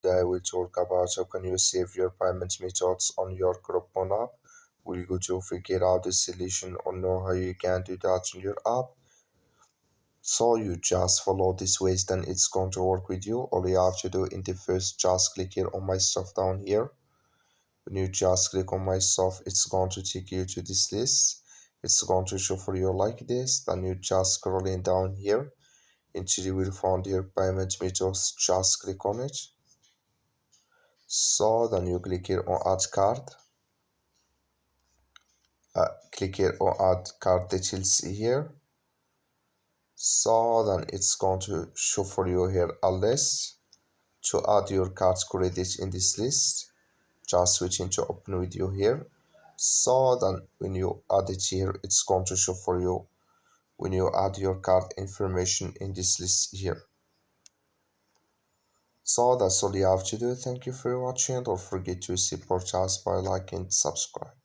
today we'll talk about how can you save your payment methods on your Groupon app. We'll go to figure out the solution or know how you can do that on your app. So you just follow these ways, then it's going to work with you. All you have to do in the first, just click here on my stuff down here. When you just click on my stuff, it's going to take you to this list. It's going to show for you like this. Then you just scrolling down here until you will find your payment methods. Just click on it. So then you click here on add card. Click here on add card details here. So then it's going to show for you here a list to add your card credit in this list. Just switching to open with you here. So then when you add it here, it's going to show for you when you add your card information in this list here. So that's all you have to do. Thank you for watching. Don't forget to support us by liking and subscribe.